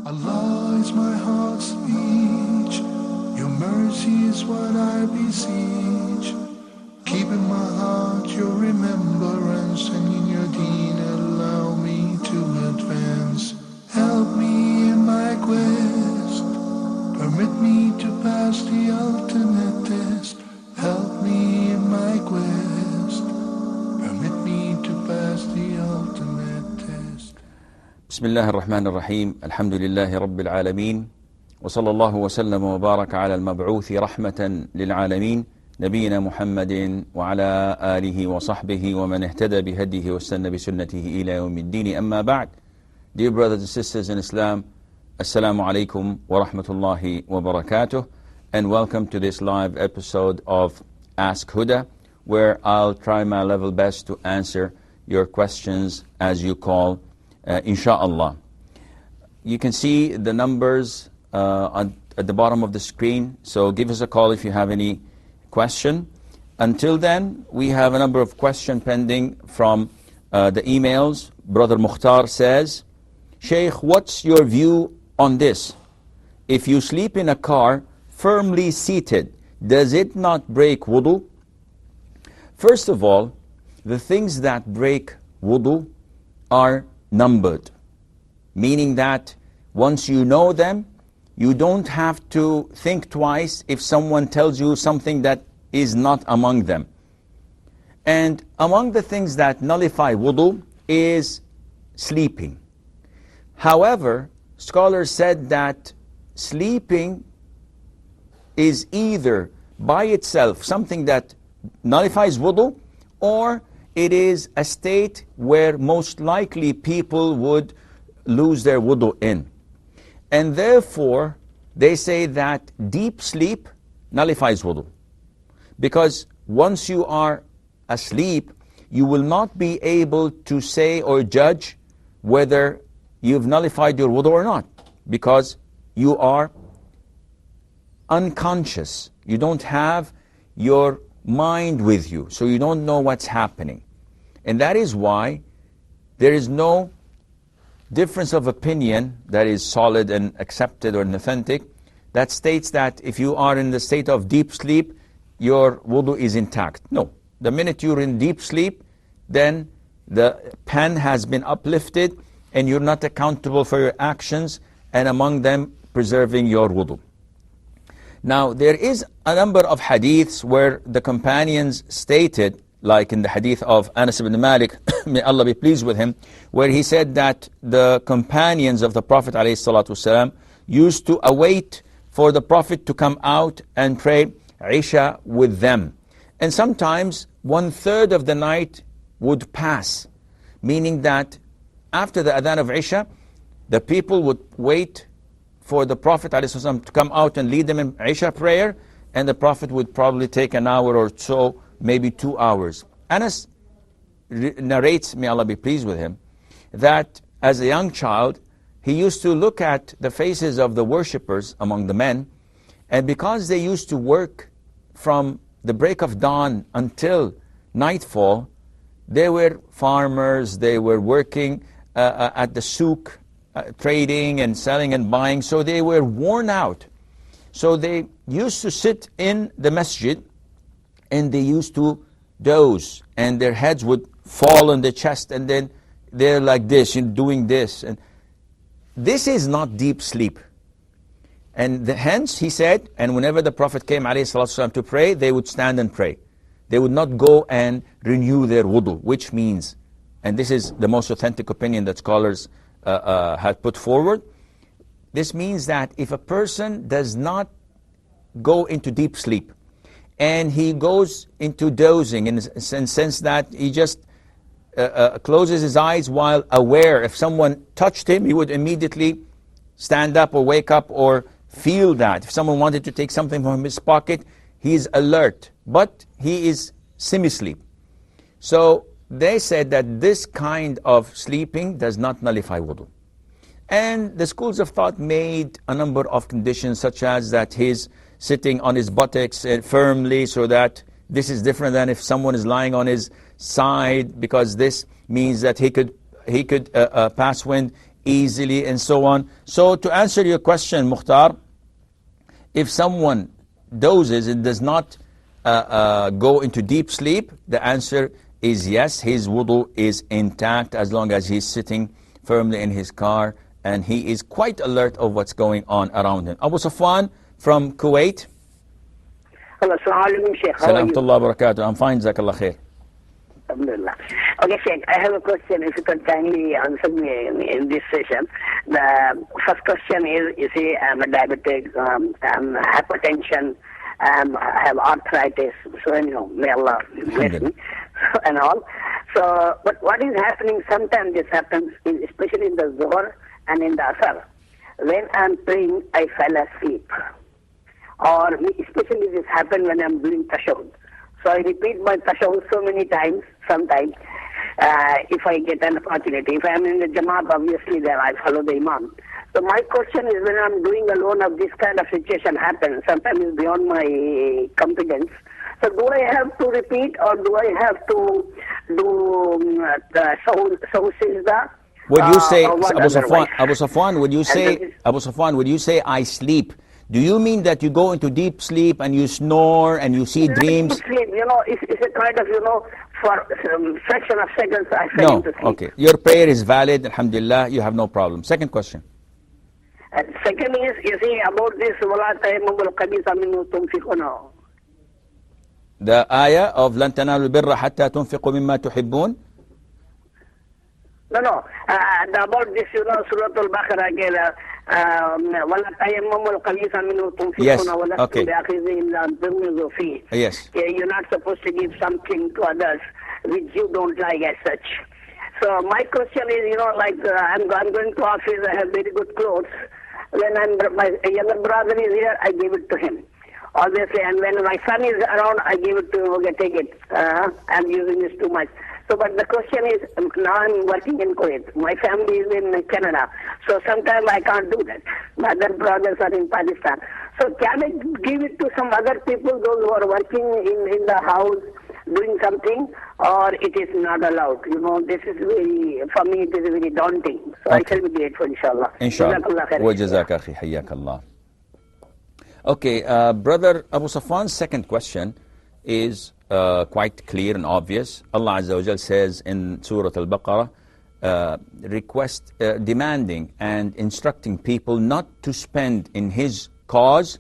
Allah is my heart's speech, your mercy is what I beseech. Keep in my heart your remembrance, and in your deen allow me to advance. Help me in my quest, permit me to pass the ultimate test. Help me in my quest, permit me to pass the ultimate test. بسم الله الرحمن الرحيم. الحمد لله رب العالمين، وصلى الله وسلم وبارك على المبعوث رحمة للعالمين نبينا محمد وعلى آله وصحبه ومن اهتدى بهديه واستنى بسنته إلى يوم الدين. أما بعد. Dear brothers and sisters in Islam, Assalamu alaikum wa rahmatullahi wa barakatuh, and welcome to this live episode of Ask Huda, where I'll try my level best to answer your questions as you call, inshallah. You can see the numbers at the bottom of the screen, so give us a call if you have any question. Until then, we have a number of questions pending from the emails. Brother Mukhtar says, Sheikh, what's your view on this? If you sleep in a car firmly seated, does it not break wudu? First of all, the things that break wudu are numbered, meaning that once you know them, you don't have to think twice if someone tells you something that is not among them. And among the things that nullify wudu is sleeping. However, scholars said that sleeping is either by itself something that nullifies wudu, or it is a state where most likely people would lose their wudu in. And therefore, they say that deep sleep nullifies wudu. Because once you are asleep, you will not be able to say or judge whether you've nullified your wudu or not, because you are unconscious. You don't have your mind with you, so you don't know what's happening. And that is why there is no difference of opinion that is solid and accepted or authentic that states that if you are in the state of deep sleep, your wudu is intact. No. The minute you're in deep sleep, then the pen has been uplifted and you're not accountable for your actions, and among them preserving your wudu. Now, there is a number of hadiths where the companions stated, like in the hadith of Anas ibn Malik, may Allah be pleased with him, where he said that the companions of the Prophet ﷺ used to await for the Prophet to come out and pray Isha with them. And sometimes 1/3 of the night would pass, meaning that after the adhan of Isha, the people would wait for the Prophet ﷺ to come out and lead them in Isha prayer, and the Prophet would probably take an hour or so, maybe 2 hours. Anas narrates, may Allah be pleased with him, that as a young child, he used to look at the faces of the worshippers among the men, and because they used to work from the break of dawn until nightfall, they were farmers, they were working at the souk, trading and selling and buying, so they were worn out. So they used to sit in the masjid and they used to doze, and their heads would fall on the chest, and then they're like this, doing this. And this is not deep sleep. And hence, he said, and whenever the Prophet came ﷺ to pray, they would stand and pray. They would not go and renew their wudu, which means, and this is the most authentic opinion that scholars had put forward, this means that if a person does not go into deep sleep, and he goes into dozing, in the sense that he just closes his eyes while aware, if someone touched him, he would immediately stand up or wake up or feel that. If someone wanted to take something from his pocket, he is alert, but he is semi-sleep. So they said that this kind of sleeping does not nullify wudu. And the schools of thought made a number of conditions, such as that he's sitting on his buttocks firmly, so that this is different than if someone is lying on his side, because this means that he could pass wind easily and so on. So to answer your question, Mukhtar, if someone dozes and does not go into deep sleep, the answer is yes, his wudu is intact as long as he's sitting firmly in his car and he is quite alert of what's going on around him. Abu Safwan from Kuwait. Hello, Assalamu alaikum, Sheikh. How are you? Salamullah barakatuh. I'm fine, Jazakallah khair. Alhamdulillah. Okay, Sheikh, I have a question. If you could kindly answer me in this session. The first question is, you see, I'm a diabetic, hypertension, I have arthritis, so anyhow, may Allah bless me and all. So, but what is happening, sometimes this happens, especially in the Zohar and in the Asr. When I'm praying, I fell asleep. Or especially this happens when I'm doing tashahud. So I repeat my tashahud so many times, sometimes, if I get an opportunity. If I'm in the Jamaat, obviously there I follow the Imam. So my question is, when I'm doing alone, of this kind of situation happens, sometimes it's beyond my competence. So do I have to repeat, or do I have to do the Sahur Sizda? Would you say, Abu Safwan, would you say I sleep? Do you mean that you go into deep sleep and you snore and you see dreams? Sleep, it's a kind of, for a fraction of seconds I fell into sleep. Okay. Your prayer is valid, alhamdulillah, you have no problem. Second question. And second is, you see, about this, وَلَا تَيَمُّمُ الْخَبِيثَ مِنْهُ تُنْفِقُونَ. The ayah of لَن تَنَالُوا الْبِرَّ حَتَّى تُنْفِقُوا مِمَّا تُحِبُّونَ. No. About this, Surah Al-Baqarah, وَلَا تَيَمُّمُ الْخَبِيثَ مِنْهُ تُنْفِقُونَ وَلَسْتُمْ بِآخِذِهِ إِلَّا أَن تُغْمِضُوا فِيهِ. Yes. You're not supposed to give something to others which you don't like as such. So my question is, I'm going to office, I have very good clothes. When my younger brother is here, I give it to him. Obviously, and when my son is around, I give it to him, okay, take it. I'm using this too much. So, but the question is, now I'm working in Kuwait. My family is in Canada. So sometimes I can't do that. My other brothers are in Pakistan. So can I give it to some other people, those who are working in the house, doing something, or it is not allowed? This is for me, it is very daunting. So okay. I shall be grateful, inshallah. Inshallah. Wa jazak akhi, hayyak Allah. Okay, Brother Abu Safwan's second question is quite clear and obvious. Allah Azza wa Jal says in Surah Al-Baqarah, demanding and instructing people not to spend in His cause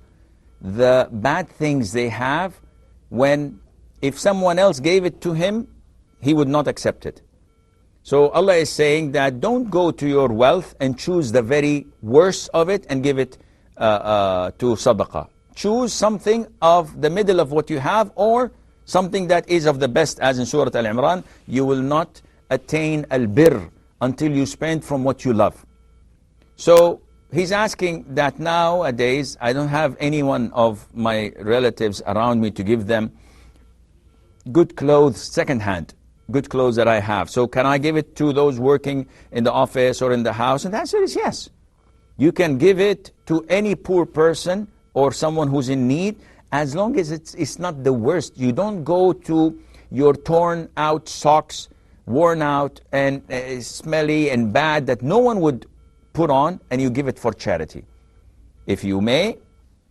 the bad things they have when if someone else gave it to him, he would not accept it. So Allah is saying that don't go to your wealth and choose the very worst of it and give it to sadaqah. Choose something of the middle of what you have or something that is of the best, as in Surah Al-Imran. You will not attain al-birr until you spend from what you love. So he's asking that nowadays I don't have anyone of my relatives around me to give them good clothes, second-hand, good clothes that I have. So can I give it to those working in the office or in the house? And the answer is yes. You can give it to any poor person or someone who's in need, as long as it's not the worst. You don't go to your torn out socks, worn out and smelly and bad that no one would put on, and you give it for charity. If you may,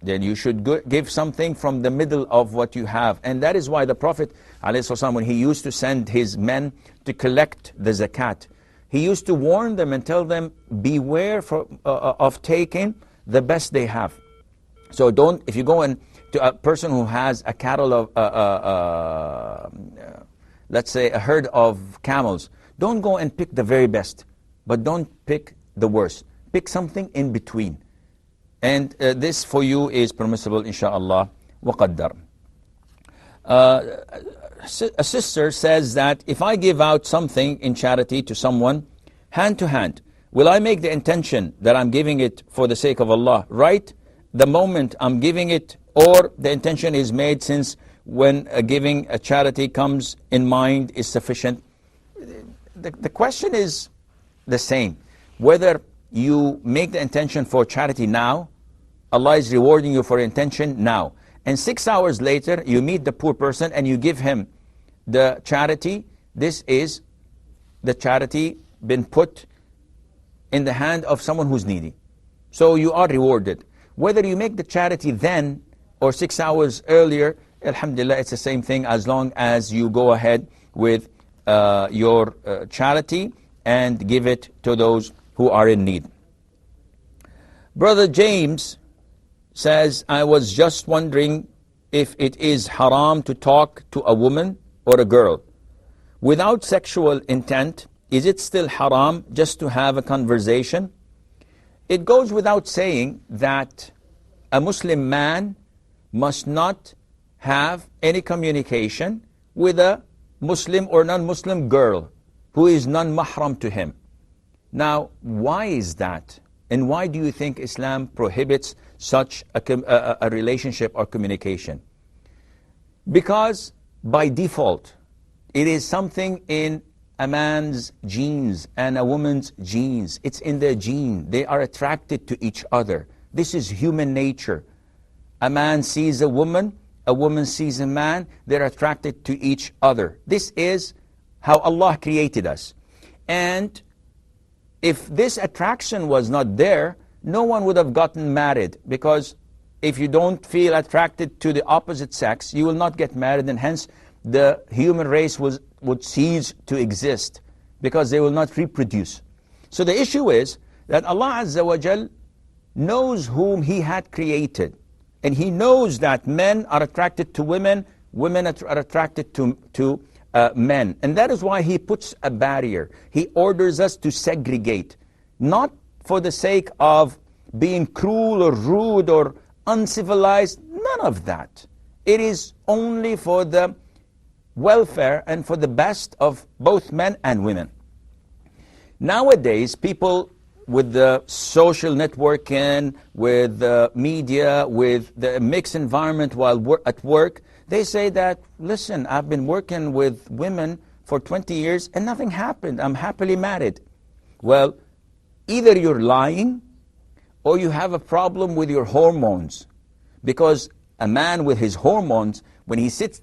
then you should give something from the middle of what you have. And that is why the Prophet ﷺ, when he used to send his men to collect the zakat, he used to warn them and tell them, beware of taking the best they have. So don't, if you go in to a person who has a cattle of, let's say a herd of camels, don't go and pick the very best, but don't pick the worst. Pick something in between. And this for you is permissible, insha'Allah, وَقَدَّرْ. A sister says that if I give out something in charity to someone, hand to hand, will I make the intention that I'm giving it for the sake of Allah, right? The moment I'm giving it, or the intention is made since when giving a charity comes in mind is sufficient? The question is the same. Whether you make the intention for charity now, Allah is rewarding you for intention now. And 6 hours later, you meet the poor person and you give him the charity. This is the charity been put in the hand of someone who's needy. So you are rewarded. Whether you make the charity then or 6 hours earlier, alhamdulillah, it's the same thing as long as you go ahead with your charity and give it to those who are in need. Brother James says, I was just wondering if it is haram to talk to a woman or a girl without sexual intent. Is it still haram just to have a conversation? It goes without saying that a Muslim man must not have any communication with a Muslim or non-Muslim girl who is non-mahram to him. Now, why is that? And why do you think Islam prohibits such a relationship or communication? Because by default, it is something in a man's genes and a woman's genes. It's in their gene. They are attracted to each other. This is human nature. A man sees a woman sees a man, they're attracted to each other. This is how Allah created us. And if this attraction was not there, no one would have gotten married, because if you don't feel attracted to the opposite sex, you will not get married, and hence the human race would cease to exist, because they will not reproduce. So the issue is that Allah Azza wa Jal knows whom He had created. And He knows that men are attracted to women, women are attracted to men. And that is why He puts a barrier. He orders us to segregate, not for the sake of being cruel or rude or uncivilized, none of that. It is only for the welfare and for the best of both men and women. Nowadays, people with the social networking, with the media, with the mixed environment while at work, they say that, listen, I've been working with women for 20 years and nothing happened. I'm happily married. Well, either you're lying or you have a problem with your hormones. Because a man with his hormones, when he sits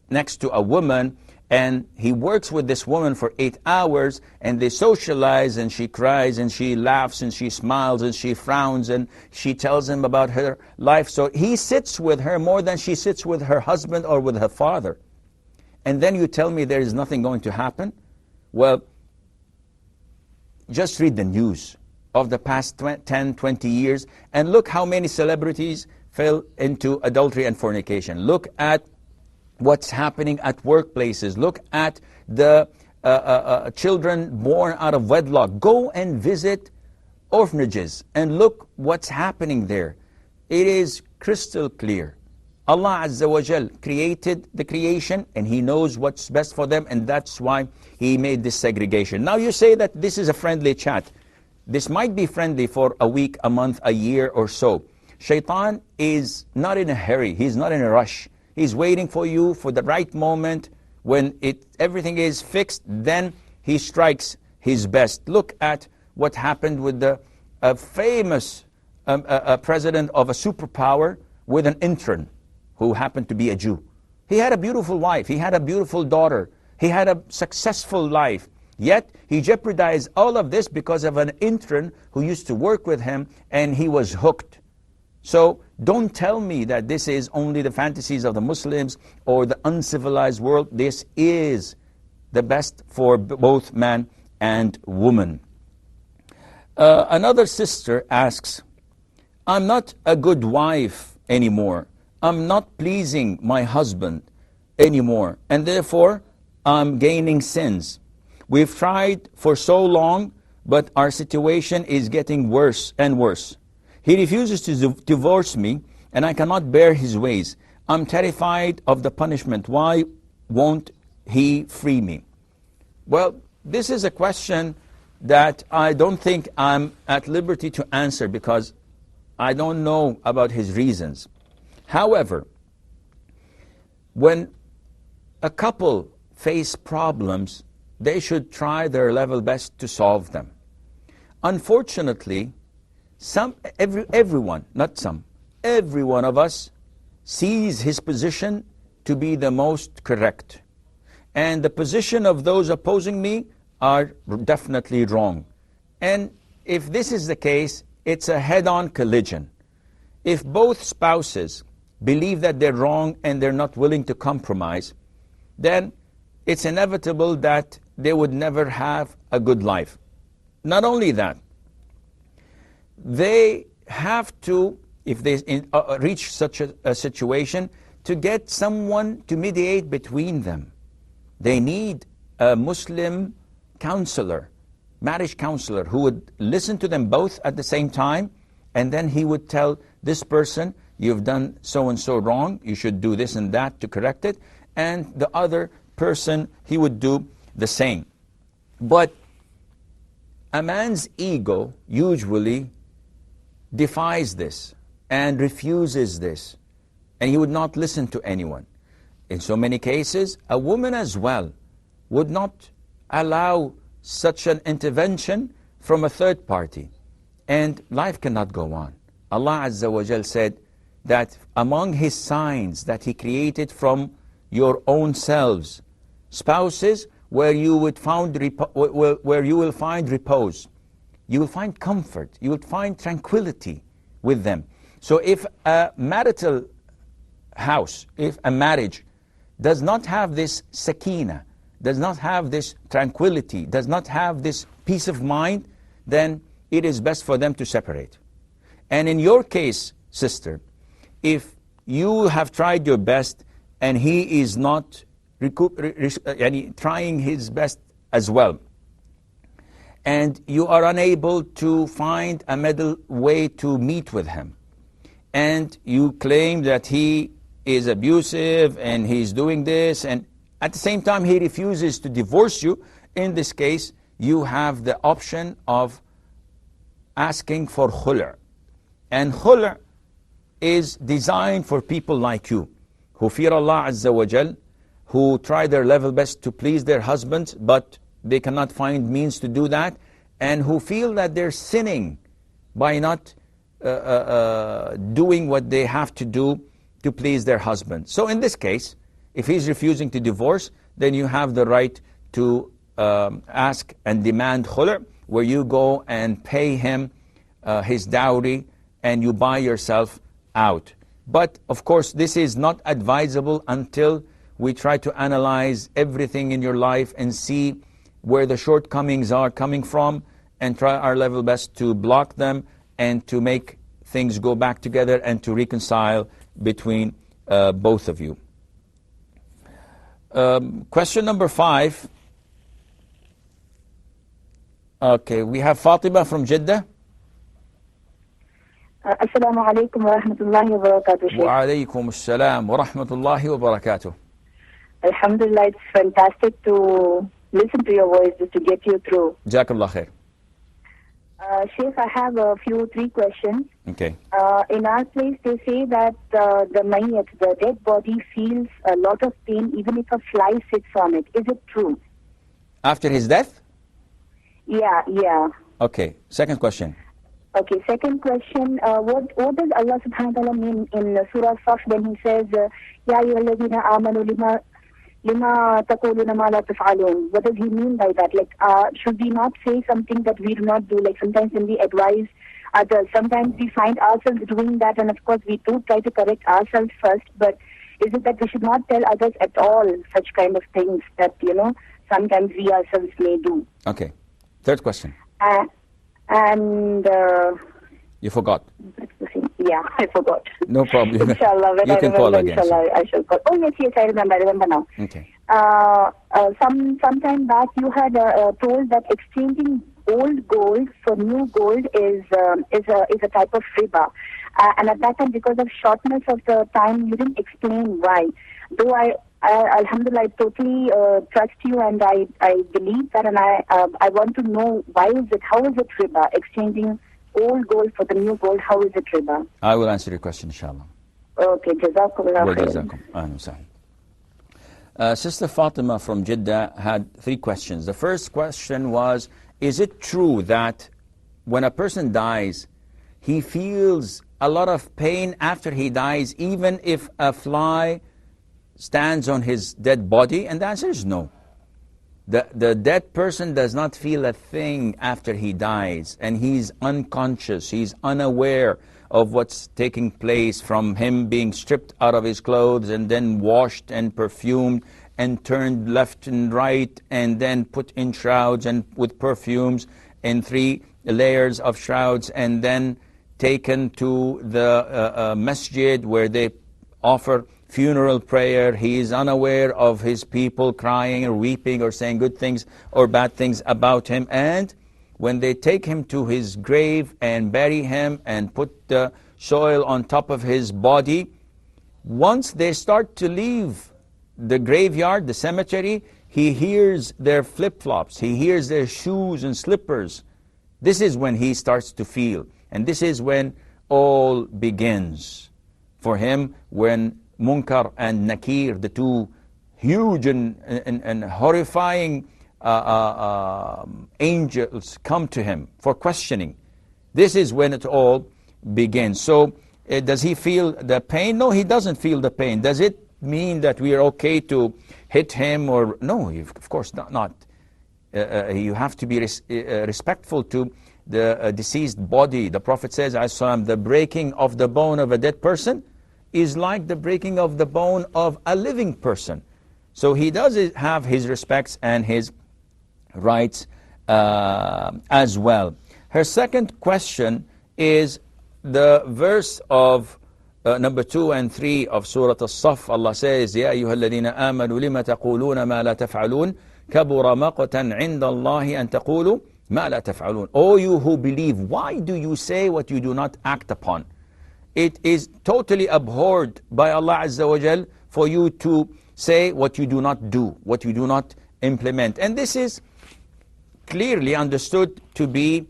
next to a woman and he works with this woman for 8 hours and they socialize, and she cries and she laughs and she smiles and she frowns and she tells him about her life. So he sits with her more than she sits with her husband or with her father. And then you tell me there is nothing going to happen? Well, just read the news of the past 10, 20 years and look how many celebrities fell into adultery and fornication. Look at what's happening at workplaces. Look at the children born out of wedlock. Go and visit orphanages and look what's happening there. It is crystal clear. Allah Azza wa Jal created the creation and He knows what's best for them, and that's why He made this segregation. Now you say that this is a friendly chat. This might be friendly for a week, a month, a year or so. Shaitan is not in a hurry. He's not in a rush. He's waiting for you for the right moment. When everything is fixed, then he strikes his best. Look at what happened with the famous president of a superpower with an intern who happened to be a Jew. He had a beautiful wife. He had a beautiful daughter. He had a successful life. Yet he jeopardized all of this because of an intern who used to work with him, and he was hooked. So don't tell me that this is only the fantasies of the Muslims or the uncivilized world. This is the best for both man and woman. Another sister asks, I'm not a good wife anymore. I'm not pleasing my husband anymore, and therefore I'm gaining sins. We've tried for so long, but our situation is getting worse and worse. He refuses to divorce me, and I cannot bear his ways. I'm terrified of the punishment. Why won't he free me? Well, this is a question that I don't think I'm at liberty to answer, because I don't know about his reasons. However, when a couple face problems, they should try their level best to solve them. Unfortunately, every one of us sees his position to be the most correct. And the position of those opposing me are definitely wrong. And if this is the case, it's a head-on collision. If both spouses believe that they're wrong and they're not willing to compromise, then it's inevitable that they would never have a good life. Not only that, they have to, if they reach such a situation, to get someone to mediate between them. They need a Muslim counselor, marriage counselor, who would listen to them both at the same time, and then he would tell this person, you've done so and so wrong, you should do this and that to correct it, and the other person, he would do the same. But a man's ego usually defies this and refuses this, and he would not listen to anyone. In so many cases, a woman as well would not allow such an intervention from a third party, and life cannot go on. Allah Azza wa Jal said that among His signs that He created from your own selves, spouses where you will find repose, you will find comfort, you will find tranquility with them. So if a marital house, if a marriage does not have this sakina, does not have this tranquility, does not have this peace of mind, then it is best for them to separate. And in your case, sister, if you have tried your best and he is not trying his best as well, and you are unable to find a middle way to meet with him, and you claim that he is abusive and he's doing this, and at the same time he refuses to divorce you, in this case you have the option of asking for khul'. And khul' is designed for people like you, who fear Allah Azza wa Jal, who try their level best to please their husbands, but they cannot find means to do that, and who feel that they're sinning by not doing what they have to do to please their husband. So in this case, if he's refusing to divorce, then you have the right to ask and demand khul', where you go and pay him his dowry and you buy yourself out. But of course, this is not advisable until we try to analyze everything in your life and see where the shortcomings are coming from, and try our level best to block them and to make things go back together and to reconcile between both of you. Question number 5. Okay, we have Fatima from Jeddah. Assalamu alaikum wa rahmatullahi wa barakatuh. Wa alaykum assalam wa rahmatullahi wa barakatuh. Alhamdulillah, it's fantastic to listen to your voice, just to get you through. Jazakallah khair. Sheikh, I have 3 questions. Okay. In our place, they say that the mayyat, the dead body, feels a lot of pain even if a fly sits on it. Is it true? After his death? Yeah. Okay. Second question. Okay, second question. What does Allah subhanahu wa ta'ala mean in Surah Saf when He says, Ya ayyuhalladhina amanu lima taquluna ma la taf'alun? What does He mean by that? Like, should we not say something that we do not do? Like sometimes when we advise others, sometimes we find ourselves doing that, and of course we do try to correct ourselves first, but is it that we should not tell others at all such kind of things that, sometimes we ourselves may do? Okay. Third question. And you forgot. Yeah, I forgot. No problem. Inshallah, when you I can remember, call again. Inshallah, I shall call. Oh yes, I remember now. Okay. Some time back, you had told that exchanging old gold for new gold is a type of riba, and at that time, because of shortness of the time, you didn't explain why. Though I Alhamdulillah, I totally trust you, and I believe that, and I want to know why is it, how is it riba? Exchanging old gold for the new gold, how is it riba? I will answer your question, inshallah. Okay, jazakumullah khairan. Jazakum. Sister Fatima from Jeddah had 3 questions. The first question was, is it true that when a person dies, he feels a lot of pain after he dies, even if a fly stands on his dead body? And the answer is no. The dead person does not feel a thing after he dies, and he's unconscious, he's unaware of what's taking place, from him being stripped out of his clothes and then washed and perfumed and turned left and right and then put in shrouds and with perfumes in 3 layers of shrouds, and then taken to the masjid where they offer funeral prayer. He is unaware of his people crying or weeping or saying good things or bad things about him. And when they take him to his grave and bury him and put the soil on top of his body, once they start to leave the graveyard, the cemetery, he hears their flip-flops, he hears their shoes and slippers. This is when he starts to feel. And this is when all begins for him, when Munkar and Nakir, the 2 huge and horrifying angels, come to him for questioning. This is when it all begins. So does he feel the pain? No, he doesn't feel the pain. Does it mean that we are okay to hit him? Or no, of course not. You have to be respectful to the deceased body. The Prophet says, the breaking of the bone of a dead person is like the breaking of the bone of a living person. So he does have his respects and his rights as well. Her second question is the verse of number 2 and 3 of Surah As-Saff. Allah says, يَا أَيُّهَا الَّذِينَ آمَنُوا لِمَ تَقُولُونَ مَا لَا تَفْعَلُونَ كَبُرَ مَقْتًا عِنْدَ اللَّهِ أَن تَقُولُوا مَا لَا تَفْعَلُونَ. O you who believe, why do you say what you do not act upon? It is totally abhorred by Allah Azza wa Jal for you to say what you do not do, what you do not implement. And this is clearly understood to be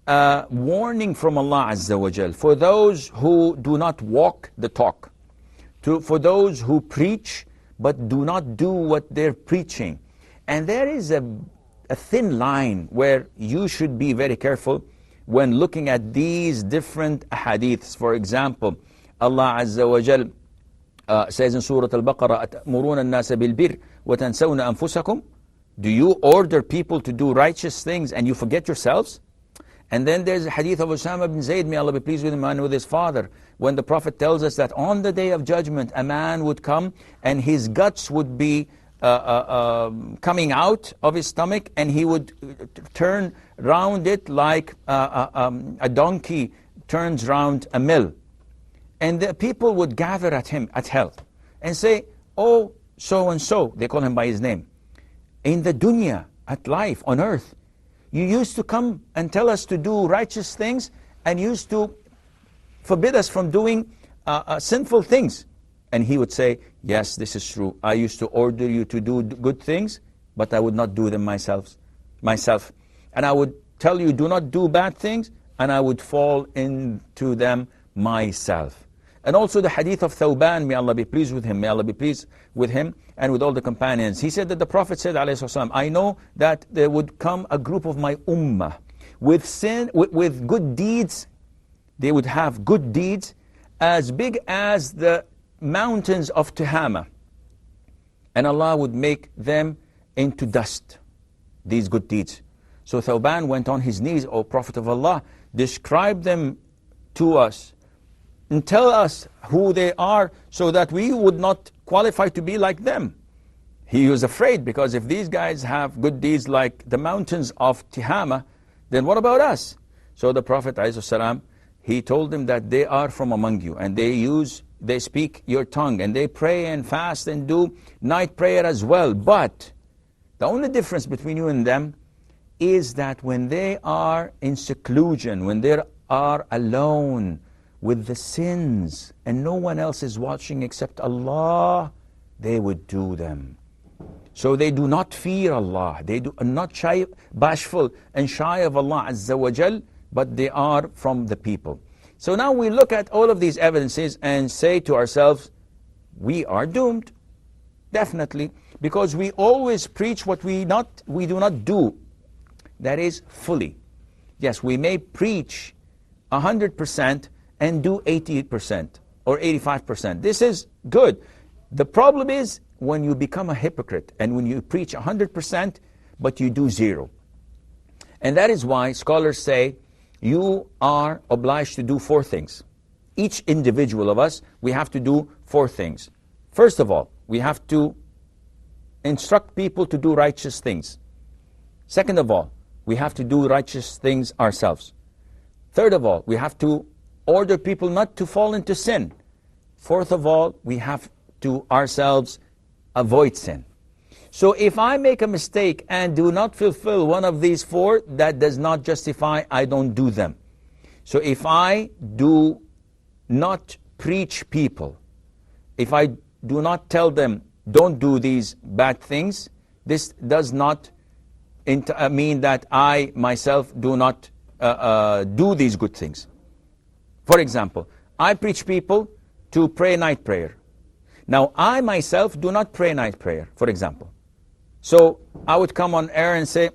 a warning from Allah Azza wa Jal for those who do not walk the talk, for those who preach but do not do what they're preaching. And there is a thin line where you should be very careful when looking at these different hadiths. For example, Allah Azza wa Jal says in Surah Al-Baqarah, أَتَأْمُرُونَ النَّاسَ بِالْبِرِّ وَتَنْسَوْنَ أَنفُسَكُمْ. Do you order people to do righteous things and you forget yourselves? And then there's a hadith of Usama bin Zayd, may Allah be pleased with him and with his father, when the Prophet tells us that on the Day of Judgment, a man would come and his guts would be coming out of his stomach, and he would turn round it like a donkey turns round a mill. And the people would gather at him at hell and say, oh, so-and-so, they call him by his name, in the dunya, at life, on earth, you used to come and tell us to do righteous things and used to forbid us from doing sinful things. And he would say, yes, this is true. I used to order you to do good things, but I would not do them myself. And I would tell you, do not do bad things, and I would fall into them myself. And also the hadith of Thawban, may Allah be pleased with him, may Allah be pleased with him and with all the companions. He said that the Prophet said, ﷺ, I know that there would come a group of my ummah with good deeds. They would have good deeds as big as the mountains of Tihama, and Allah would make them into dust, these good deeds. So Thawban went on his knees, O Prophet of Allah, describe them to us and tell us who they are so that we would not qualify to be like them. He was afraid, because if these guys have good deeds like the mountains of Tihama, then what about us? So the Prophet ﷺ, he told them that they are from among you, and they speak your tongue, and they pray and fast and do night prayer as well. But the only difference between you and them is that when they are in seclusion, when they are alone with the sins and no one else is watching except Allah, they would do them. So they do not fear Allah. They are not bashful and shy of Allah Azza wa Jal, but they are from the people. So now we look at all of these evidences and say to ourselves, we are doomed, definitely, because we always preach what we do not do. That is fully. Yes, we may preach 100% and do 80% or 85%. This is good. The problem is when you become a hypocrite and when you preach 100%, but you do zero. And that is why scholars say you are obliged to do 4 things. Each individual of us, we have to do 4 things. First of all, we have to instruct people to do righteous things. Second of all, we have to do righteous things ourselves. Third of all, we have to order people not to fall into sin. Fourth of all, we have to ourselves avoid sin. So if I make a mistake and do not fulfill one of these 4, that does not justify I don't do them. So if I do not preach people, if I do not tell them don't do these bad things, this does not mean that I myself do not do these good things. For example, I preach people to pray night prayer. Now I myself do not pray night prayer, for example. So I would come on air and say,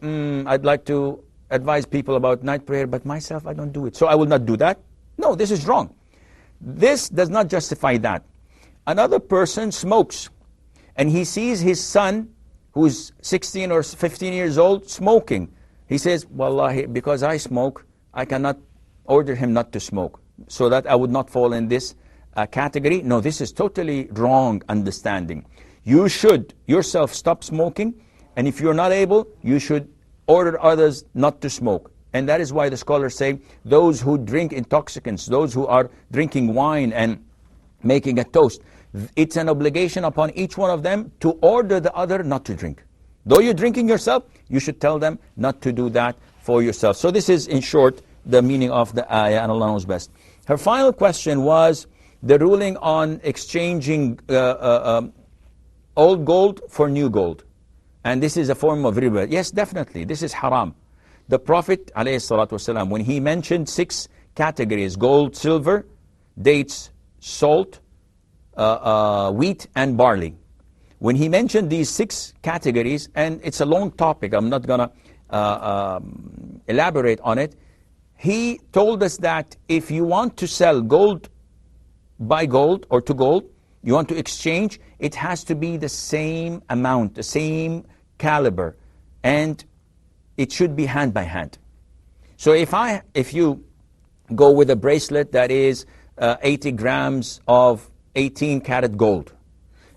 I'd like to advise people about night prayer, but myself I don't do it. So I will not do that. No, this is wrong. This does not justify that. Another person smokes, and he sees his son, who's 16 or 15 years old, smoking. He says, Wallahi, because I smoke, I cannot order him not to smoke, so that I would not fall in this category. No, this is totally wrong understanding. You should yourself stop smoking, and if you're not able, you should order others not to smoke. And that is why the scholars say those who drink intoxicants, those who are drinking wine and making a toast, it's an obligation upon each one of them to order the other not to drink. Though you're drinking yourself, you should tell them not to do that for yourself. So this is, in short, the meaning of the ayah, and Allah knows best. Her final question was the ruling on exchanging old gold for new gold. And this is a form of riba. Yes, definitely, this is haram. The Prophet ﷺ, when he mentioned 6 categories, gold, silver, dates, salt, wheat, and barley. When he mentioned these 6 categories, and it's a long topic, I'm not going to elaborate on it, he told us that if you want to sell gold by gold or to gold, you want to exchange, it has to be the same amount, the same caliber, and it should be hand by hand. So if you go with a bracelet that is 80 grams of 18 karat gold,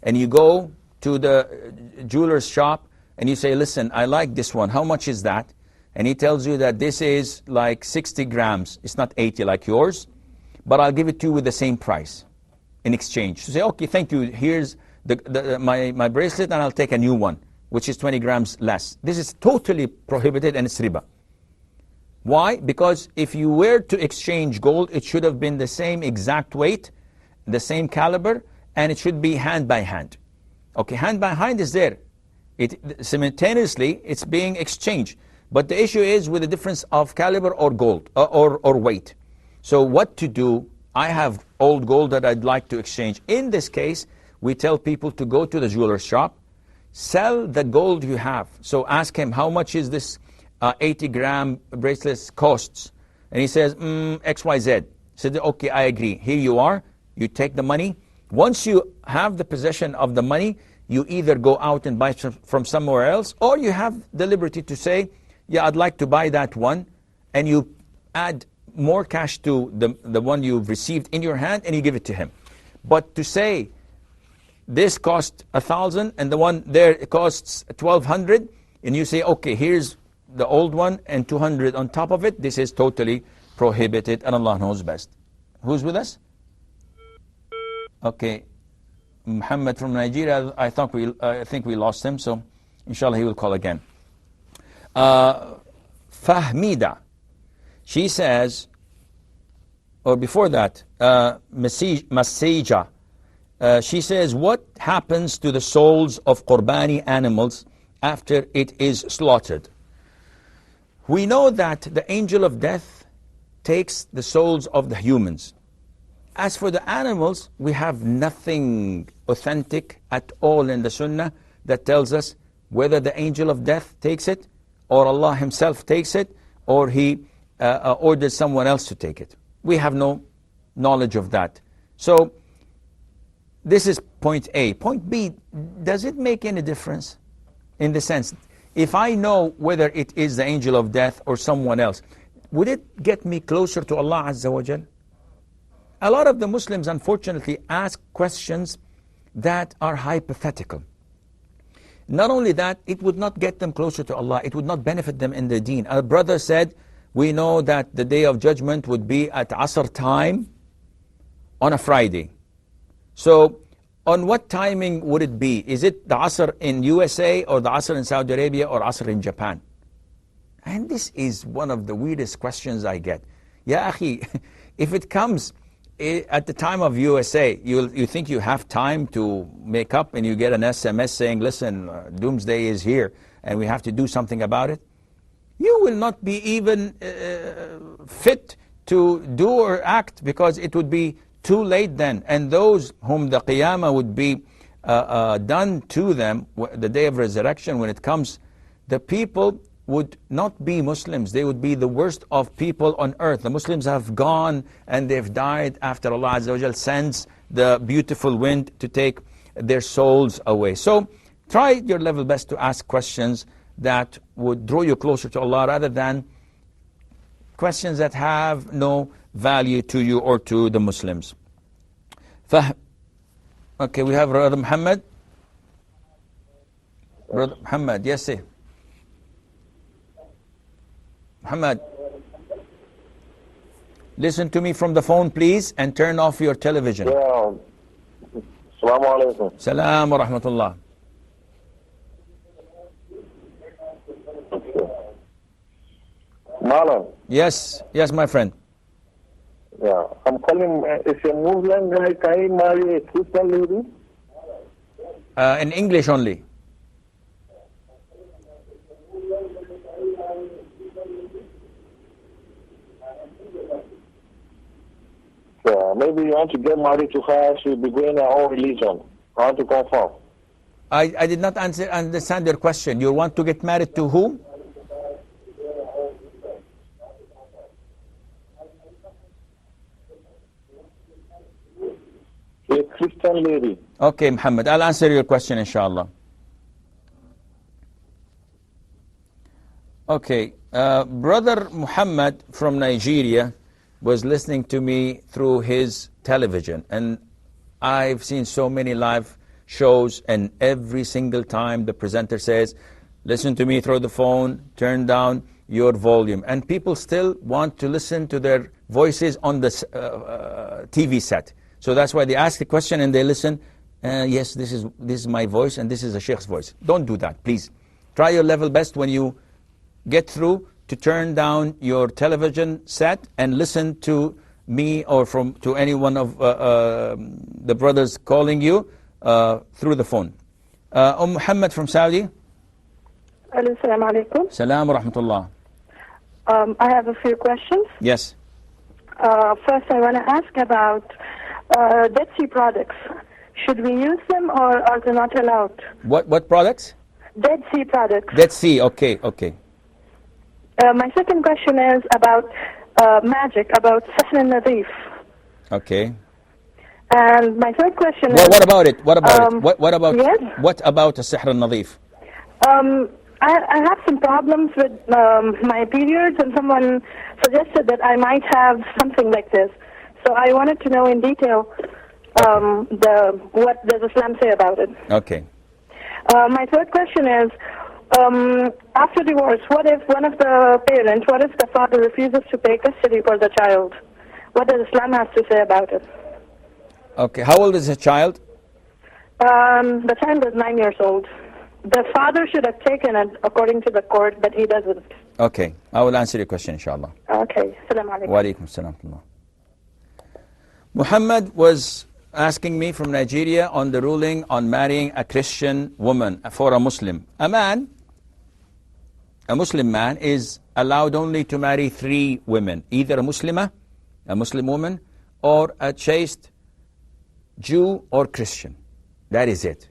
and you go to the jeweler's shop and you say, listen, I like this one, how much is that? And he tells you that this is like 60 grams, it's not 80 like yours, but I'll give it to you with the same price in exchange. So say, okay, thank you, here's my bracelet, and I'll take a new one, which is 20 grams less. This is totally prohibited, and it's riba. Why? Because if you were to exchange gold, it should have been the same exact weight, the same caliber, and it should be hand by hand. Okay, hand by hand is there. Simultaneously, it's being exchanged. But the issue is with the difference of caliber or gold, or weight. So what to do? I have old gold that I'd like to exchange. In this case, we tell people to go to the jeweler's shop, sell the gold you have. So ask him, how much is this 80-gram bracelet costs? And he says, XYZ. Said, okay, I agree. Here you are. You take the money. Once you have the possession of the money, you either go out and buy from somewhere else, or you have the liberty to say, yeah, I'd like to buy that one, and you add more cash to the one you've received in your hand, and you give it to him. But to say, this costs 1,000, and the one there costs 1,200, and you say, okay, here's the old one, and 200 on top of it, this is totally prohibited, and Allah knows best. Who's with us? Okay, Muhammad from Nigeria, I think we lost him, so inshallah he will call again. Fahmida, she says, or before that, Masija, she says, what happens to the souls of Qurbani animals after it is slaughtered? We know that the angel of death takes the souls of the humans. As for the animals, we have nothing authentic at all in the Sunnah that tells us whether the angel of death takes it, or Allah himself takes it, or he orders someone else to take it. We have no knowledge of that. So this is point A. Point B, does it make any difference? In the sense, if I know whether it is the angel of death or someone else, would it get me closer to Allah Azza wa Jal? A lot of the Muslims, unfortunately, ask questions that are hypothetical. Not only that, it would not get them closer to Allah. It would not benefit them in the deen. A brother said, we know that the day of judgment would be at Asr time on a Friday. So, on what timing would it be? Is it the Asr in USA or the Asr in Saudi Arabia or Asr in Japan? And this is one of the weirdest questions I get. Ya akhi, if it comes at the time of USA, you think you have time to make up and you get an SMS saying, listen, doomsday is here and we have to do something about it? You will not be even fit to do or act because it would be too late then. And those whom the Qiyamah would be done to them, the day of resurrection when it comes, the people would not be Muslims. They would be the worst of people on earth. The Muslims have gone and they've died after Allah Azza wa Jal sends the beautiful wind to take their souls away. So try your level best to ask questions that would draw you closer to Allah rather than questions that have no value to you or to the Muslims. Okay, we have Brother Muhammad. Brother Muhammad, yes sir. Muhammad, listen to me from the phone, please, and turn off your television. Yeah. Assalamu alaikum. Salam wa rahmatullah. Malam. Yes, yes, my friend. Yeah. I'm calling, if a Muslim guy, can he marry a Christian lady? In English only. Yeah. Maybe you want to get married to her, she'll be going her own religion. I want to confirm. I did not understand your question. You want to get married to whom? A Christian lady. Okay, Muhammad, I'll answer your question, inshallah. Okay, Brother Muhammad from Nigeria was listening to me through his television, and I've seen so many live shows, and every single time the presenter says, listen to me through the phone, turn down your volume. And people still want to listen to their voices on the TV set. So that's why they ask the question and they listen, yes, this is my voice and this is a sheikh's voice. Don't do that, please. Try your level best when you get through to turn down your television set and listen to me or to any one of the brothers calling you through the phone. Muhammad from Saudi. Assalamu alaikum. Salam wa rahmatullah. I have a few questions. Yes. First, I want to ask about Dead Sea products. Should we use them or are they not allowed? What products? Dead Sea products. Dead Sea, okay. My second question is about magic, about Sihr al-Nadif. Okay. And my third question Well, is... what about it? What about it? What about yes? What about a Sihr al-Nadif? I have some problems with my periods, and someone suggested that I might have something like this. So I wanted to know in detail what does Islam say about it. Okay. My third question is, after divorce, what if one of the parents, what if the father refuses to pay custody for the child? What does Islam have to say about it? Okay. How old is the child? The child is 9 years old. The father should have taken it according to the court, but he doesn't. Okay. I will answer your question, inshallah. Okay. Assalamu alaikum. Wa alaikum salam. Muhammad was asking me from Nigeria on the ruling on marrying a Christian woman for a Muslim. A Muslim man is allowed only to marry 3 women, either a Muslimah, a Muslim woman, or a chaste Jew or Christian. That is it.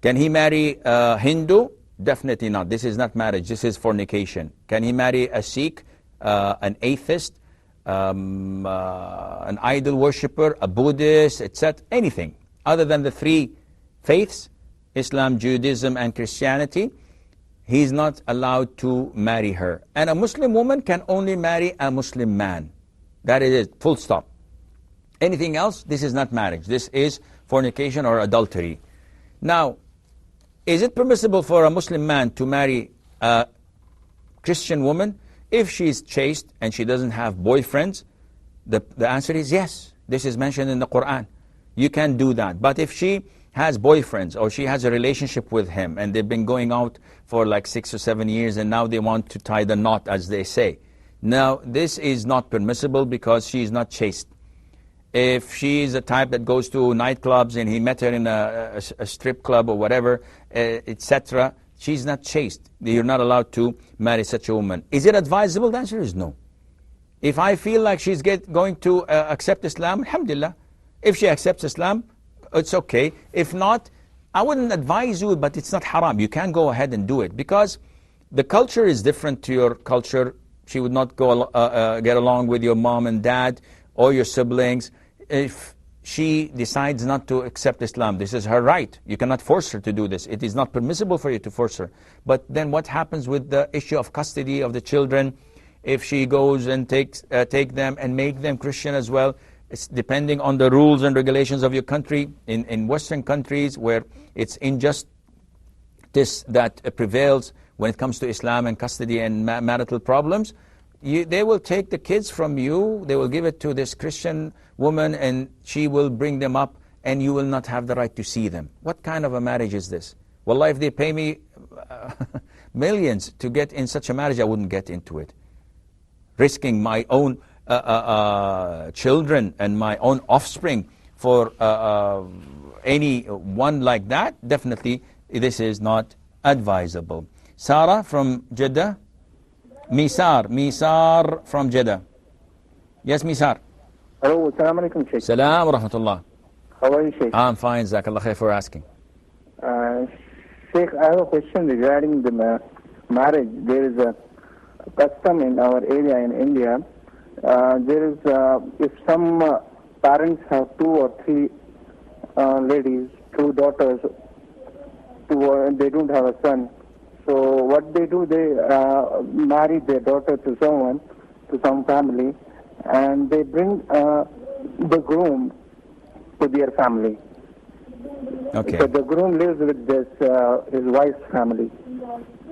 Can he marry a Hindu? Definitely not. This is not marriage. This is fornication. Can he marry a Sikh, an atheist, an idol worshipper, a Buddhist, etc.? Anything other than the 3 faiths, Islam, Judaism, and Christianity, he's not allowed to marry her. And a Muslim woman can only marry a Muslim man. That is it, full stop. Anything else, this is not marriage. This is fornication or adultery. Now, is it permissible for a Muslim man to marry a Christian woman if she's chaste and she doesn't have boyfriends? The answer is yes. This is mentioned in the Quran. You can do that. But if she has boyfriends or she has a relationship with him and they've been going out for like 6 or 7 years and now they want to tie the knot, as they say. Now, this is not permissible because she is not chaste. If she is the type that goes to nightclubs and he met her in a strip club or whatever, etc., she's not chaste. You're not allowed to marry such a woman. Is it advisable? The answer is no. If I feel like she's going to accept Islam, alhamdulillah. If she accepts Islam, it's okay. If not, I wouldn't advise you, but it's not haram. You can go ahead and do it because the culture is different to your culture. She would not go get along with your mom and dad or your siblings. If she decides not to accept Islam, this is her right. You cannot force her to do this. It is not permissible for you to force her. But then what happens with the issue of custody of the children? If she goes and take them and make them Christian as well, it's depending on the rules and regulations of your country. In Western countries where it's injustice that prevails when it comes to Islam and custody and marital problems, they will take the kids from you, they will give it to this Christian woman and she will bring them up and you will not have the right to see them. What kind of a marriage is this? Wallah, if they pay me millions to get in such a marriage, I wouldn't get into it. Risking my own children and my own offspring for any one like that, definitely this is not advisable. Sarah from Jeddah. Misar from Jeddah. Yes, Misar. Hello, Assalamu alaikum, Sheikh. Salam wa rahmatullah. How are you, Sheikh? I'm fine, Jazakallah khair for asking. Sheikh, I have a question regarding the marriage. There is a custom in our area in India. There is, if some parents have 2 or 3 ladies, 2 daughters, they don't have a son. So what they do, they marry their daughter to someone, to some family, and they bring the groom to their family. Okay. So the groom lives with his wife's family,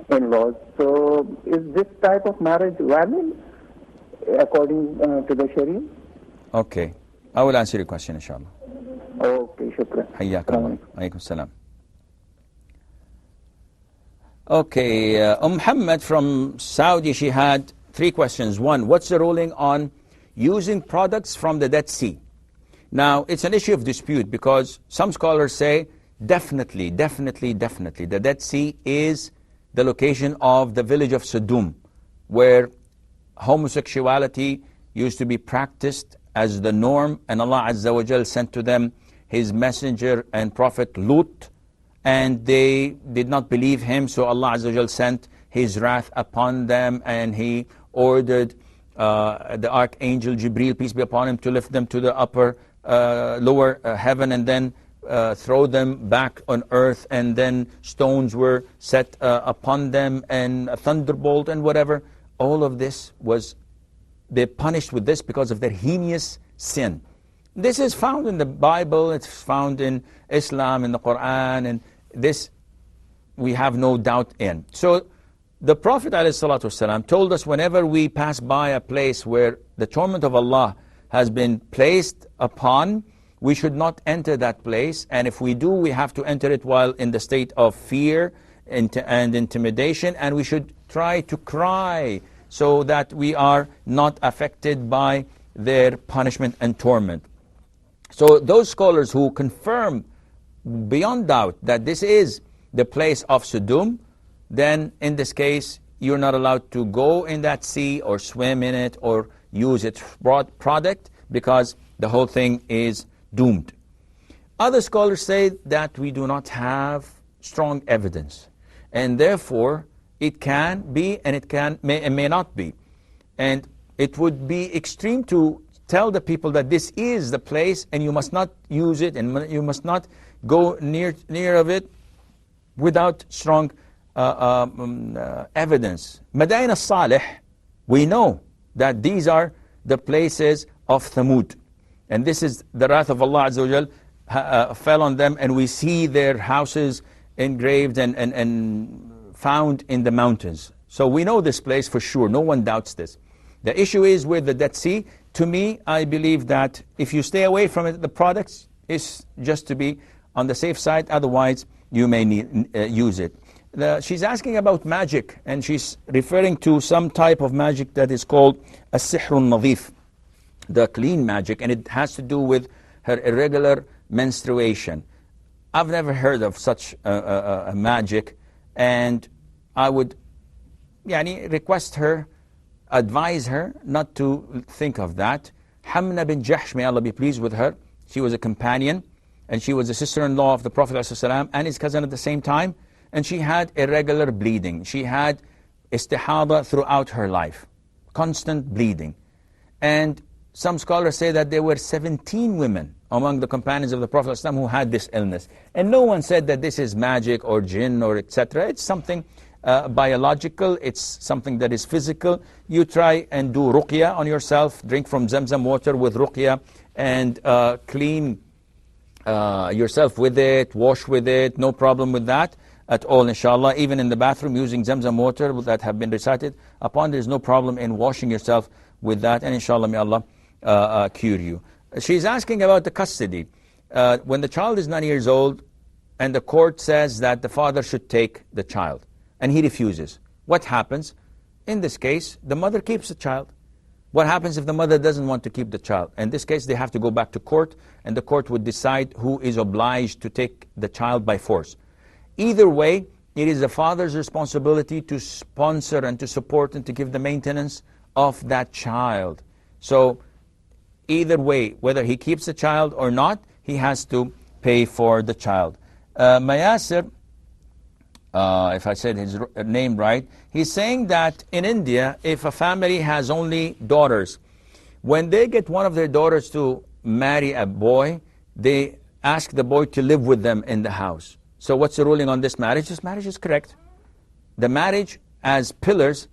in-laws. So is this type of marriage valid according to the Sharia? Okay. I will answer your question, inshallah. Okay, shukran. Hayyakallah. Alaykum salam. Okay, Muhammad from Saudi, she had 3 questions. 1, what's the ruling on using products from the Dead Sea? Now, it's an issue of dispute because some scholars say definitely, the Dead Sea is the location of the village of Sodom, where homosexuality used to be practiced as the norm, and Allah Azza wa Jal sent to them His messenger and prophet Lut, and they did not believe him, so Allah Azza wa Jal sent His wrath upon them, and He ordered the archangel Jibreel, peace be upon him, to lift them to the lower heaven and then throw them back on earth, and then stones were set upon them and a thunderbolt and whatever. All of this was, they're punished with this because of their heinous sin. This is found in the Bible, it's found in Islam, in the Quran, and this we have no doubt in. So the Prophet ﷺ told us whenever we pass by a place where the torment of Allah has been placed upon, we should not enter that place, and if we do, we have to enter it while in the state of fear and intimidation, and we should try to cry so that we are not affected by their punishment and torment. So those scholars who confirm beyond doubt that this is the place of Sodom, then in this case, you're not allowed to go in that sea or swim in it or use its product because the whole thing is doomed. Other scholars say that we do not have strong evidence, and therefore it can be and it may not be. And it would be extreme to tell the people that this is the place and you must not use it and you must not go near of it without strong evidence. Madain al-Salih, we know that these are the places of Thamud. And this is the wrath of Allah Azza wa Jal fell on them, and we see their houses engraved and found in the mountains. So we know this place for sure. No one doubts this. The issue is with the Dead Sea. To me, I believe that if you stay away from it, the products is just to be on the safe side. Otherwise, you may use it. She's asking about magic, and she's referring to some type of magic that is called as-sihrun nadif, the clean magic, and it has to do with her irregular menstruation. I've never heard of such a magic, and I would request her, advise her not to think of that. Hamna bin Jahsh, may Allah be pleased with her, she was a companion, and she was a sister-in-law of the Prophet ﷺ and his cousin at the same time, and she had irregular bleeding. She had istihada throughout her life, constant bleeding. And some scholars say that there were 17 women among the companions of the Prophet ﷺ who had this illness. And no one said that this is magic or jinn or etc. It's something biological, it's something that is physical. You try and do ruqya on yourself, drink from Zamzam water with ruqya, and clean yourself with it, wash with it, no problem with that at all, inshallah. Even in the bathroom using Zamzam water that have been recited upon, there is no problem in washing yourself with that, and inshallah may Allah cure you. She's asking about the custody. When the child is 9 years old and the court says that the father should take the child and he refuses, what happens? In this case, the mother keeps the child. What happens if the mother doesn't want to keep the child? In this case, they have to go back to court, and the court would decide who is obliged to take the child by force. Either way, it is the father's responsibility to sponsor and to support and to give the maintenance of that child. So either way, whether he keeps the child or not, he has to pay for the child. Mayasir, if I said his name right, he's saying that in India, if a family has only daughters, when they get one of their daughters to marry a boy, they ask the boy to live with them in the house. So what's the ruling on this marriage? This marriage is correct. The marriage as pillars,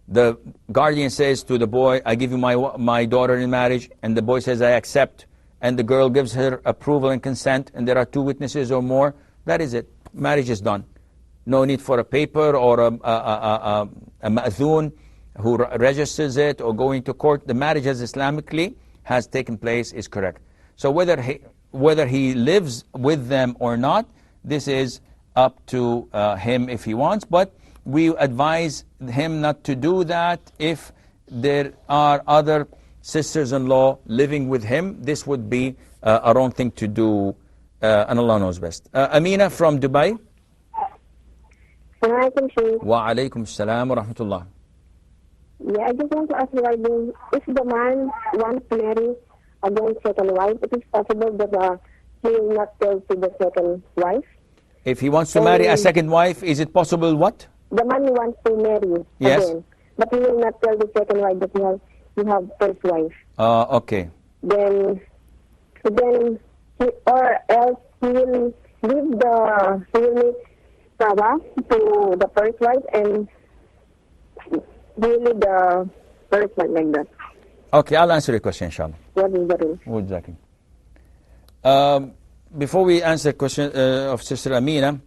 the guardian says to the boy, I give you my daughter in marriage, and the boy says, I accept, and the girl gives her approval and consent, and there are 2 witnesses or more, that is it. Marriage is done. No need for a paper or a ma'thun who registers it or going to court. The marriage as Islamically has taken place is correct. So whether he lives with them or not, this is up to him if he wants, but we advise him not to do that. If there are other sisters-in-law living with him, this would be a wrong thing to do, and Allah knows best. Amina from Dubai. Wa alaikum salam wa rahmatullah. Yeah, I just want to ask you, if the man wants to marry again second wife, it is possible that he will not tell to the second wife? If he wants to marry a second wife, is it possible what? The man wants to marry again, but he will not tell the second wife that you have first wife. Okay. Then or else he will make Sawa to the first wife and really the first one like that. Okay, I'll answer your question, inshallah. What is the rule? Exactly. Before we answer the question of Sister Amina,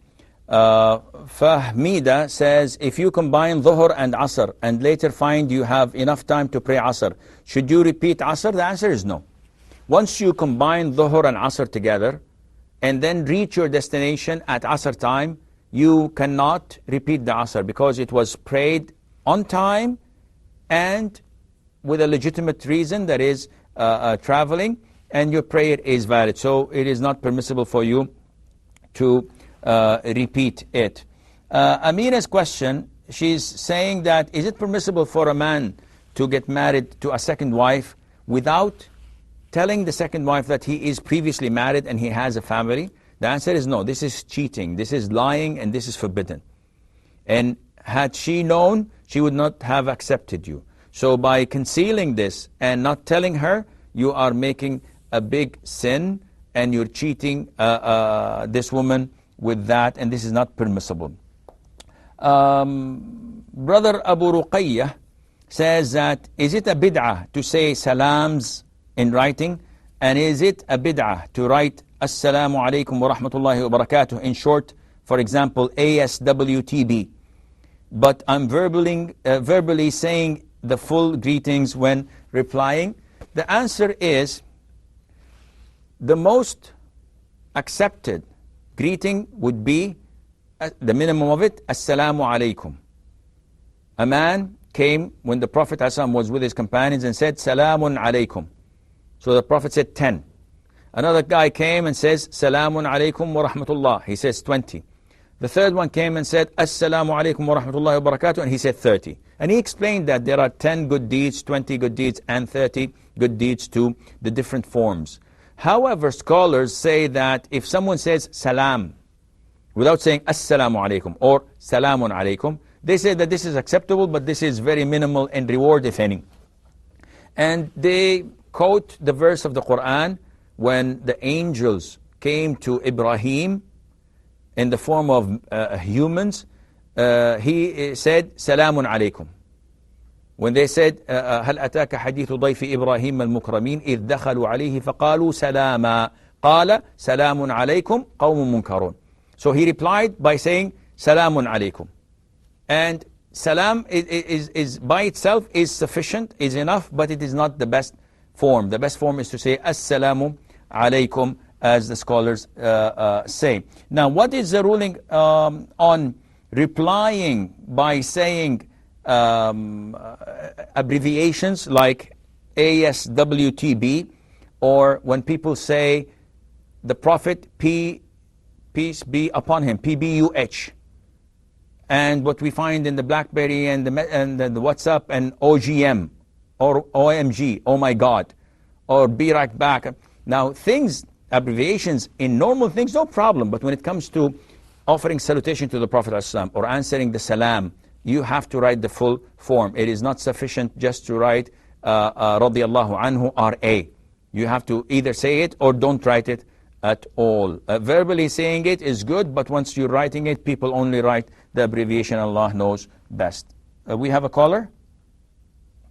Fahmida says, if you combine Dhuhr and Asr and later find you have enough time to pray Asr, should you repeat Asr? The answer is no. Once you combine Dhuhr and Asr together and then reach your destination at Asr time, you cannot repeat the Asr because it was prayed on time and with a legitimate reason, that is traveling, and your prayer is valid. So it is not permissible for you to repeat it. Amina's question, she's saying that, is it permissible for a man to get married to a second wife without telling the second wife that he is previously married and he has a family? The answer is no. This is cheating, this is lying, and this is forbidden. And had she known, she would not have accepted you. So by concealing this and not telling her, you are making a big sin and you're cheating this woman with that, and this is not permissible. Brother Abu Ruqayyah says that, is it a bid'ah to say salams in writing? And is it a bid'ah to write Assalamu alaikum wa rahmatullahi wa barakatuh in short, for example, ASWTB? But I'm verbally saying the full greetings when replying. The answer is, the most accepted greeting would be, the minimum of it, Assalamu alaikum. A man came when the Prophet ﷺ was with his companions and said, Salamun alaikum. So the Prophet said 10. Another guy came and says, Salamun alaikum wa rahmatullah. He says 20. The third one came and said, Assalamu alaikum wa rahmatullahi wa barakatuh, and he said 30. And he explained that there are 10 good deeds, 20 good deeds, and 30 good deeds to the different forms. However, scholars say that if someone says salam, without saying Assalamu alaikum or Salamun alaikum, they say that this is acceptable, but this is very minimal in reward, if any. And they quote the verse of the Quran when the angels came to Ibrahim in the form of humans. He said, Salamun alaikum. When they said, هل أتاك حديث ضيف إبراهيم المكرمين إذ دخلوا عليه فقالوا سلاما قال سلام عليكم قوم منكرون. So he replied by saying, Salamun alaikum. And salam is by itself is sufficient, is enough, but it is not the best form. The best form is to say Assalamu alaikum, as the scholars say. Now, what is the ruling on replying by saying abbreviations like ASWTB, or when people say the Prophet, peace be upon him, PBUH, and what we find in the BlackBerry and the WhatsApp and OGM or OMG, oh my God, or be right back. Now, things, abbreviations in normal things, no problem, but when it comes to offering salutation to the Prophet ﷺ or answering the salam, you have to write the full form. It is not sufficient just to write radiyallahu anhu R.A. You have to either say it or don't write it at all. Verbally saying it is good, but once you're writing it, people only write the abbreviation. Allah knows best. We have a caller.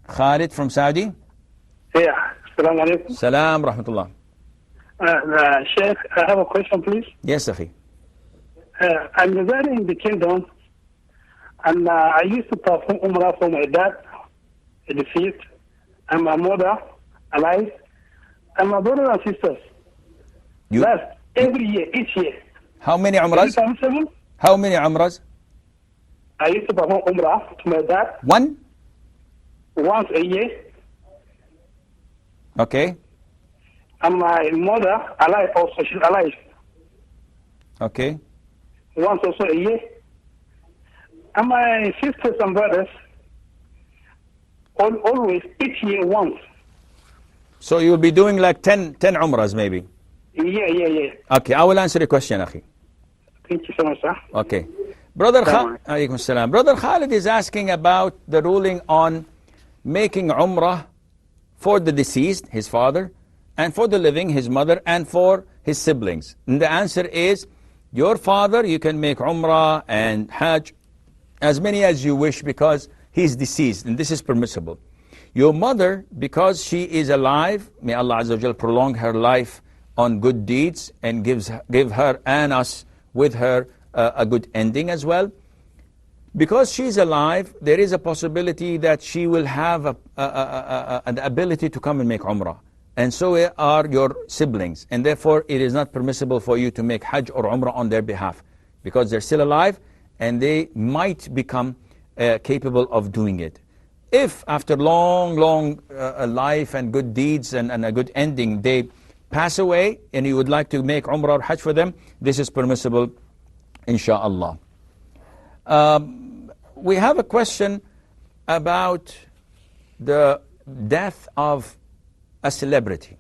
Khalid from Saudi. Yeah. Assalamu alaikum. Salam rahmatullah. Sheikh, I have a question, please. Yes, Akhi. I'm residing in the kingdom, and I used to perform Umrah for my dad, deceased, and my mother, alive, and my brothers and sisters. Last, every year, each year. How many Umrahs? How many Umrahs? I used to perform Umrah to my dad. One? Once a year. Okay. And my mother, alive also, she's alive. Okay. Once also a year. And my sisters and brothers, always each year once. So you'll be doing like 10 Umrahs maybe? Yeah. Okay, I will answer your question, Akhi. Thank you so much, sir. Okay. Brother Khalid is asking about the ruling on making Umrah for the deceased, his father, and for the living, his mother, and for his siblings. And the answer is, your father, you can make Umrah and Hajj as many as you wish because he's deceased, and this is permissible. Your mother, because she is alive, may Allah Azza wa Jal prolong her life on good deeds and give her and us with her a good ending as well. Because she's alive, there is a possibility that she will have an ability to come and make Umrah. And so are your siblings. And therefore, it is not permissible for you to make Hajj or Umrah on their behalf. Because they're still alive and they might become capable of doing it. If after long life and good deeds and a good ending, they pass away and you would like to make Umrah or Hajj for them, this is permissible, insha'Allah. We have a question about the death of a celebrity.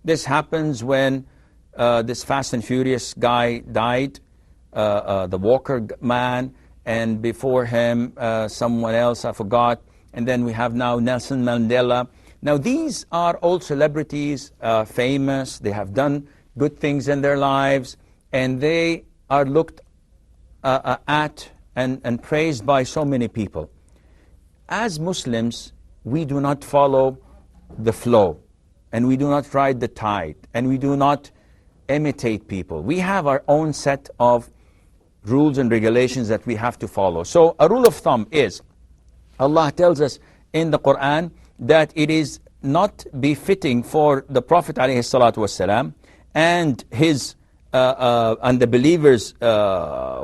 This happens when this Fast and Furious guy died, the Walker man, and before him someone else, I forgot. And then we have now Nelson Mandela. Now these are all celebrities, famous, they have done good things in their lives, and they are looked at and praised by so many people. As Muslims, we do not follow the flow, and we do not ride the tide, and we do not imitate people. We have our own set of rules and regulations that we have to follow. So a rule of thumb is, Allah tells us in the Quran that it is not befitting for the Prophet ﷺ and his and the believers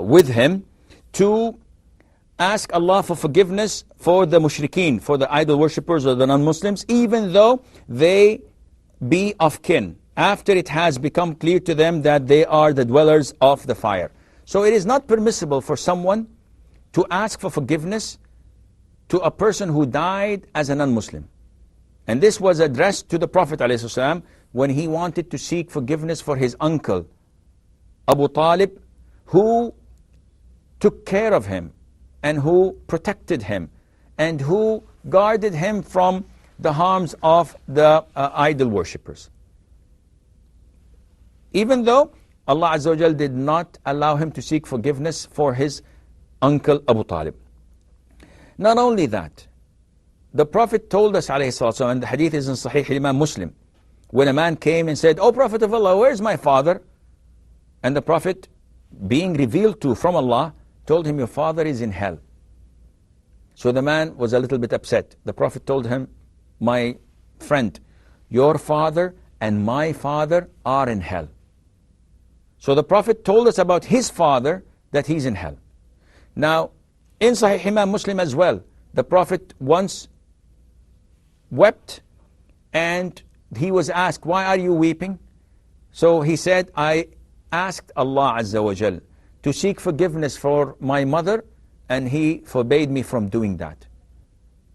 with him to ask Allah for forgiveness for the mushrikeen, for the idol worshippers or the non-Muslims, even though they be of kin, after it has become clear to them that they are the dwellers of the fire. So it is not permissible for someone to ask for forgiveness to a person who died as a non-Muslim. And this was addressed to the Prophet ﷺ when he wanted to seek forgiveness for his uncle, Abu Talib, who took care of him and who protected him and who guarded him from the harms of the idol worshippers. Even though Allah Azza wa Jal did not allow him to seek forgiveness for his uncle Abu Talib. Not only that, the Prophet told us, ﷺ, and the hadith is in Sahih Imam Muslim, when a man came and said, "O Prophet of Allah, where's my father?" And the Prophet, being revealed to from Allah, told him, "Your father is in hell." So the man was a little bit upset. The Prophet told him, "My friend, your father and my father are in hell." So the Prophet told us about his father, that he's in hell. Now, in Sahih Imam Muslim as well, the Prophet once wept and he was asked, "Why are you weeping?" So he said, "I asked Allah Azza wa Jal to seek forgiveness for my mother, and He forbade me from doing that."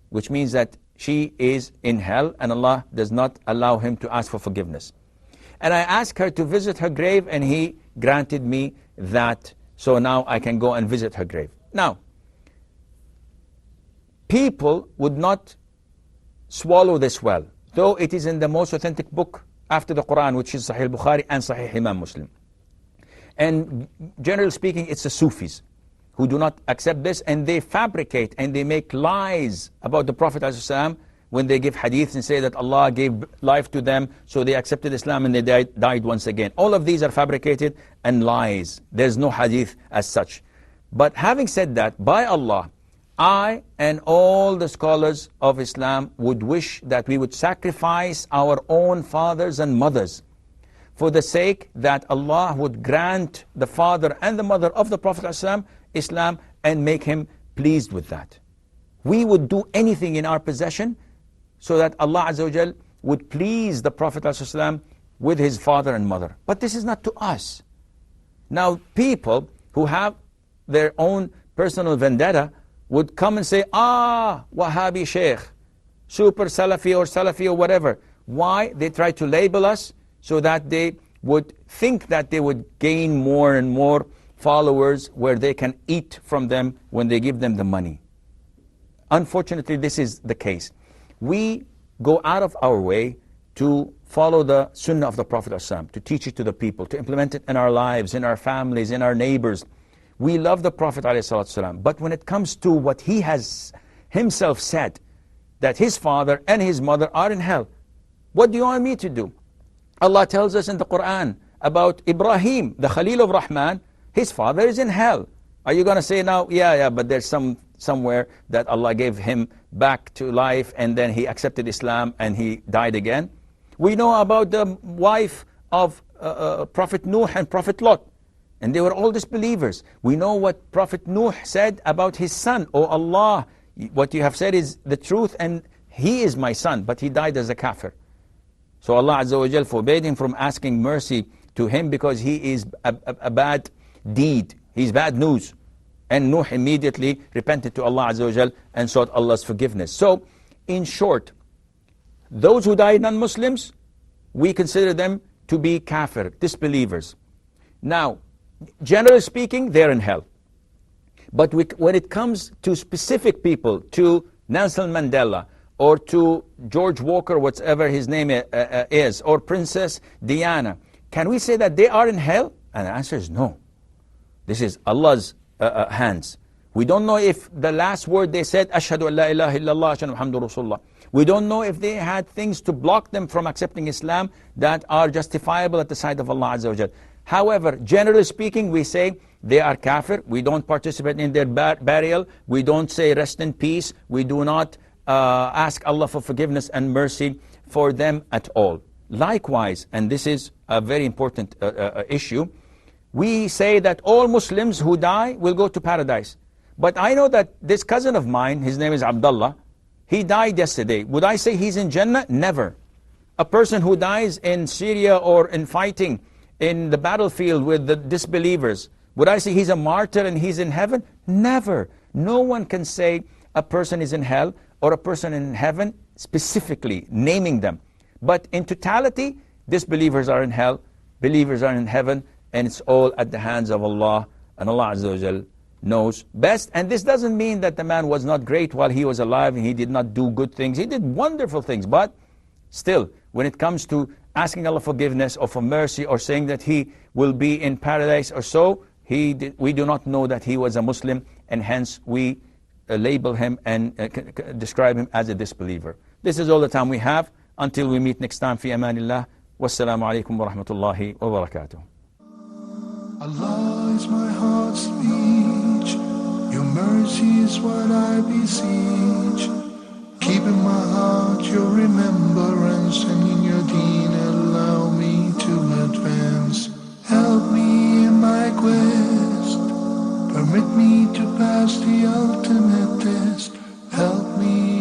Which means that she is in hell and Allah does not allow him to ask for forgiveness. And I asked her to visit her grave and He granted me that, so now I can go and visit her grave. Now, people would not swallow this well, though it is in the most authentic book after the Quran, which is Sahih Bukhari and Sahih Imam Muslim. And generally speaking, it's the Sufis who do not accept this, and they fabricate and they make lies about the Prophet ﷺ when they give hadiths and say that Allah gave life to them, so they accepted Islam and they died once again. All of these are fabricated and lies. There's no hadith as such. But having said that, by Allah, I and all the scholars of Islam would wish that we would sacrifice our own fathers and mothers for the sake that Allah would grant the father and the mother of the Prophet ﷺ Islam and make him pleased with that. We would do anything in our possession so that Allah Azza wa Jal would please the Prophet ﷺ with his father and mother. But this is not to us. Now people who have their own personal vendetta would come and say, Wahhabi Sheikh, super Salafi or Salafi or whatever. Why? They try to label us so that they would think that they would gain more and more followers where they can eat from them when they give them the money. Unfortunately, this is the case. We go out of our way to follow the sunnah of the Prophet ﷺ, to teach it to the people, to implement it in our lives, in our families, in our neighbors. We love the Prophet ﷺ, but when it comes to what he has himself said, that his father and his mother are in hell, what do you want me to do? Allah tells us in the Quran about Ibrahim, the Khalil of Rahman, his father is in hell. Are you going to say now, yeah, but there's somewhere that Allah gave him back to life and then he accepted Islam and he died again? We know about the wife of Prophet Nuh and Prophet Lot, and they were all disbelievers. We know what Prophet Nuh said about his son. "Oh Allah, what you have said is the truth and he is my son," but he died as a kafir. So Allah Azza wa Jal forbade him from asking mercy to him because he is a bad deed. He's bad news. And Nuh immediately repented to Allah Azza wa Jal and sought Allah's forgiveness. So, in short, those who died non-Muslims, we consider them to be kafir, disbelievers. Now, generally speaking, they're in hell. But when it comes to specific people, to Nelson Mandela, or to George Walker, whatever his name is, or Princess Diana, can we say that they are in hell? And the answer is no. This is Allah's hands. We don't know if the last word they said, Ashhadu an la ilaha illallah, Ashhadu Muhammadur Rasulullah. We don't know if they had things to block them from accepting Islam that are justifiable at the sight of Allah Azza wa Jal. However, generally speaking, we say they are kafir. We don't participate in their burial. We don't say rest in peace. We do not ask Allah for forgiveness and mercy for them at all. Likewise, and this is a very important issue, we say that all Muslims who die will go to paradise. But I know that this cousin of mine, his name is Abdullah, he died yesterday. Would I say he's in Jannah? Never. A person who dies in Syria or in fighting in the battlefield with the disbelievers, would I say he's a martyr and he's in heaven? Never. No one can say a person is in hell or a person in heaven specifically, naming them. But in totality, disbelievers are in hell, believers are in heaven, and it's all at the hands of Allah, and Allah Azza wa Jal knows best. And this doesn't mean that the man was not great while he was alive and he did not do good things. He did wonderful things, but still, when it comes to asking Allah forgiveness or for mercy or saying that he will be in paradise or so, we do not know that he was a Muslim, and hence we label him and describe him as a disbeliever. This is all the time we have. Until we meet next time, fi amanillah. Wassalamu alaikum wa rahmatullahi wa barakatuh. Allah is my heart's speech. Your mercy is what I beseech. Keep in my heart your remembrance, and in your deen allow me to advance. Help me in my quest. Permit me to pass the ultimate test. Help me